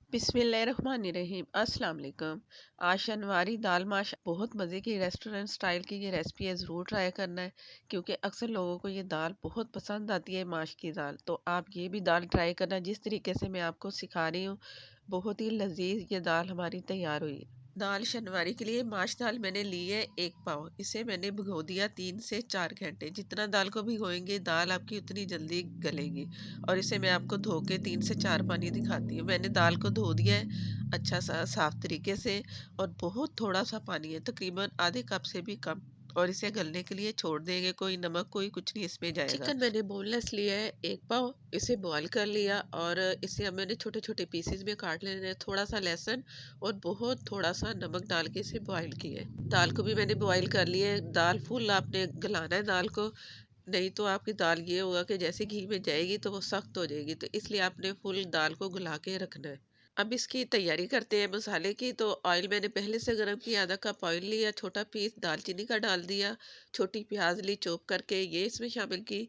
बिस्मिल्लाहिर्रहमानिर्रहीम अस्सलाम वालेकुम। आज शनवारी दाल माश बहुत मज़े की रेस्टोरेंट स्टाइल की ये रेसिपी है, ज़रूर ट्राई करना है क्योंकि अक्सर लोगों को ये दाल बहुत पसंद आती है, माश की दाल। तो आप ये भी दाल ट्राई करना जिस तरीके से मैं आपको सिखा रही हूँ। बहुत ही लजीज ये दाल हमारी तैयार हुई है। दाल शनवारी के लिए माश दाल मैंने ली है 1 पाव। इसे मैंने भिगो दिया 3 से 4 घंटे। जितना दाल को भिगोएंगे दाल आपकी उतनी जल्दी गलेगी। और इसे मैं आपको धो के 3 से 4 पानी दिखाती हूँ। मैंने दाल को धो दिया है अच्छा सा साफ तरीके से। और बहुत थोड़ा सा पानी है, तकरीबन आधे कप से भी कम। और इसे गलने के लिए छोड़ देंगे, कोई नमक कोई कुछ नहीं इसमें जाएगा। चिकन मैंने बोनलेस लिया है 1 पाव। इसे बॉईल कर लिया और इसे अब मैंने छोटे छोटे पीसेस में काट लेने हैं। थोड़ा सा लहसुन और बहुत थोड़ा सा नमक डाल के इसे बॉईल किया है। दाल को भी मैंने बॉईल कर लिया है। दाल फुल आपने गलाना है दाल को, नहीं तो आपकी दाल ये होगा कि जैसे घी में जाएगी तो वो सख्त हो जाएगी। तो इसलिए आपने फुल दाल को गला के रखना है। अब इसकी तैयारी करते हैं मसाले की। तो ऑयल मैंने पहले से गर्म किया, आधा कप ऑयल लिया, छोटा पीस दालचीनी का डाल दिया, छोटी प्याज ली चॉप करके ये इसमें शामिल की।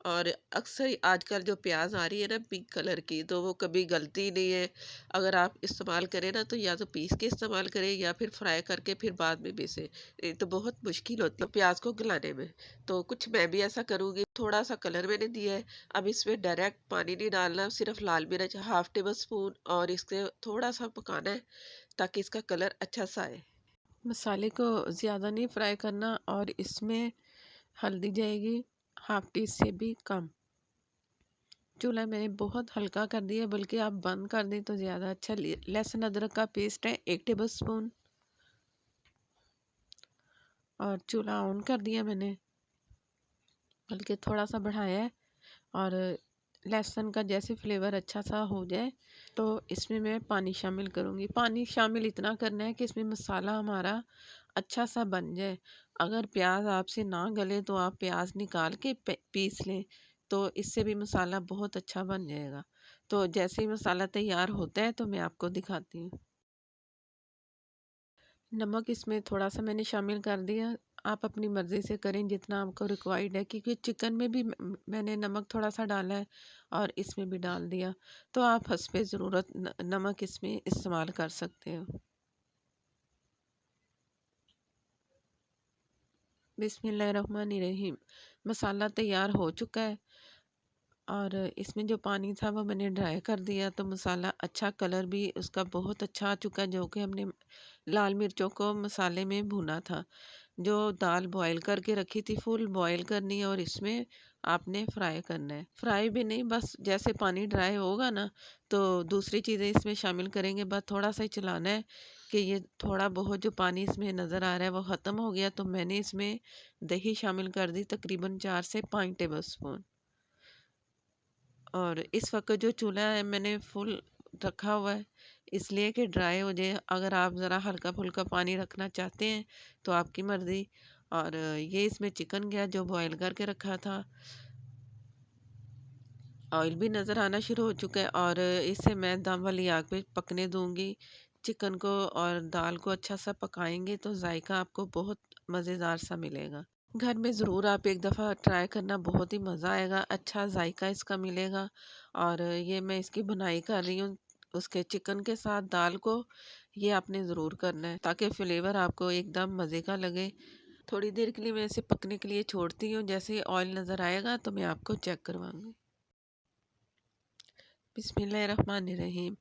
और अक्सर आजकल जो प्याज आ रही है ना पिंक कलर की, तो वो कभी गलती नहीं है। अगर आप इस्तेमाल करें ना तो या तो पीस के इस्तेमाल करें या फिर फ्राई करके फिर बाद में पीसें। ये तो बहुत मुश्किल होती है प्याज को गलाने में। तो कुछ मैं भी ऐसा करूँगी। थोड़ा सा कलर मैंने दिया है। अब इसमें डायरेक्ट पानी नहीं डालना, सिर्फ लाल मिर्च हाफ टेबल स्पून और इसके थोड़ा सा पकाना है ताकि इसका कलर अच्छा सा आए। मसाले को ज़्यादा नहीं फ्राई करना और इसमें हल्दी जाएगी हाफ टी से भी कम। चूल्हा मैंने बहुत हल्का कर दिया, बल्कि आप बंद कर दें तो ज़्यादा अच्छा। लहसुन अदरक का पेस्ट है 1 टेबल स्पून। और चूल्हा ऑन कर दिया मैंने, बल्कि थोड़ा सा बढ़ाया है। और लहसुन का जैसे फ्लेवर अच्छा सा हो जाए तो इसमें मैं पानी शामिल करूँगी। पानी शामिल इतना करना है कि इसमें मसाला हमारा अच्छा सा बन जाए। अगर प्याज आपसे ना गले तो आप प्याज निकाल के पीस लें, तो इससे भी मसाला बहुत अच्छा बन जाएगा। तो जैसे ही मसाला तैयार होता है तो मैं आपको दिखाती हूँ। नमक इसमें थोड़ा सा मैंने शामिल कर दिया। आप अपनी मर्ज़ी से करें जितना आपको रिक्वायर्ड है, क्योंकि चिकन में भी मैंने नमक थोड़ा सा डाला है और इसमें भी डाल दिया। तो आप हस्बे ज़रूरत नमक इसमें इस्तेमाल कर सकते हो। बिस्मिल्लाहिर्रहमानिर्रहीम। मसाला तैयार हो चुका है और इसमें जो पानी था वो मैंने ड्राई कर दिया। तो मसाला अच्छा, कलर भी उसका बहुत अच्छा आ चुका है, जो कि हमने लाल मिर्चों को मसाले में भुना था। जो दाल बॉईल करके रखी थी फुल बॉईल करनी है और इसमें आपने फ्राई करना है। फ्राई भी नहीं, बस जैसे पानी ड्राई होगा ना तो दूसरी चीज़ें इसमें शामिल करेंगे। बस थोड़ा सा ही चलाना है कि ये थोड़ा बहुत जो पानी इसमें नज़र आ रहा है वो ख़त्म हो गया। तो मैंने इसमें दही शामिल कर दी, तकरीबन 4 से 5 टेबल स्पून। और इस वक्त जो चूल्हा है मैंने फुल रखा हुआ है, इसलिए कि ड्राई हो जाए। अगर आप ज़रा हल्का फुल्का पानी रखना चाहते हैं तो आपकी मर्ज़ी। और ये इसमें चिकन गया जो बॉईल करके रखा था। ऑयल भी नज़र आना शुरू हो चुका है और इसे मैं दम वाली आग पे पकने दूंगी। चिकन को और दाल को अच्छा सा पकाएंगे तो जायका आपको बहुत मज़ेदार सा मिलेगा। घर में ज़रूर आप एक दफ़ा ट्राई करना, बहुत ही मज़ा आएगा, अच्छा जायका इसका मिलेगा। और ये मैं इसकी बुनाई कर रही हूँ उसके चिकन के साथ दाल को। ये आपने ज़रूर करना है ताकि फ्लेवर आपको एकदम मज़े का लगे। थोड़ी देर के लिए मैं इसे पकने के लिए छोड़ती हूँ। जैसे ऑयल नज़र आएगा तो मैं आपको चेक करवाऊँगी। बिस्मिल्लाहिर्रहमानिर्रहीम।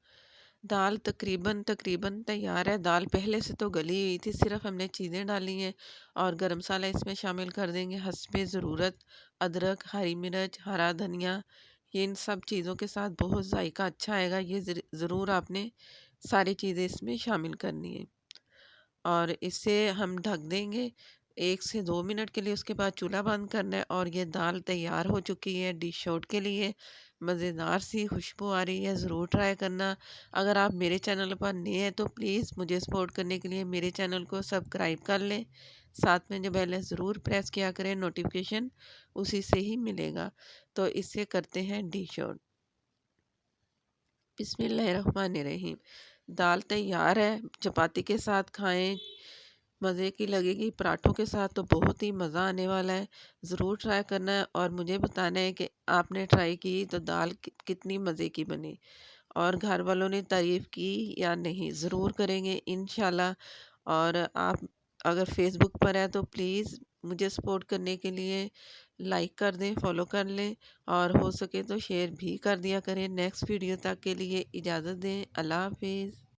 दाल तकरीबन तकरीबन तैयार है। दाल पहले से तो गली हुई थी, सिर्फ हमने चीज़ें डाली हैं। और गरम मसाला इसमें शामिल कर देंगे हस्बे ज़रूरत। अदरक, हरी मिर्च, हरा धनिया, ये इन सब चीज़ों के साथ बहुत जायका अच्छा आएगा। ये ज़रूर आपने सारी चीज़ें इसमें शामिल करनी है। और इसे हम ढक देंगे 1 से 2 मिनट के लिए। उसके बाद चूल्हा बंद करना है और ये दाल तैयार हो चुकी है डिश आउट के लिए। मज़ेदार सी खुशबू आ रही है, ज़रूर ट्राई करना। अगर आप मेरे चैनल पर नए हैं तो प्लीज़ मुझे सपोर्ट करने के लिए मेरे चैनल को सब्सक्राइब कर लें। साथ में जो बेल है ज़रूर प्रेस किया करें, नोटिफिकेशन उसी से ही मिलेगा। तो इससे करते हैं डिश आउट। बिस्मिल्लाहिर्रहमानिर्रहीम। दाल तैयार है, चपाती के साथ खाएं, मज़े की लगेगी। पराठों के साथ तो बहुत ही मज़ा आने वाला है। ज़रूर ट्राई करना है और मुझे बताना है कि आपने ट्राई की तो दाल कितनी मज़े की बनी। और घर वालों ने तारीफ़ की या नहीं, ज़रूर करेंगे इंशाल्लाह। और आप अगर फेसबुक पर हैं तो प्लीज़ मुझे सपोर्ट करने के लिए लाइक कर दें, फॉलो कर लें, और हो सके तो शेयर भी कर दिया करें। नेक्स्ट वीडियो तक के लिए इजाज़त दें। अल्लाह हाफ़िज़।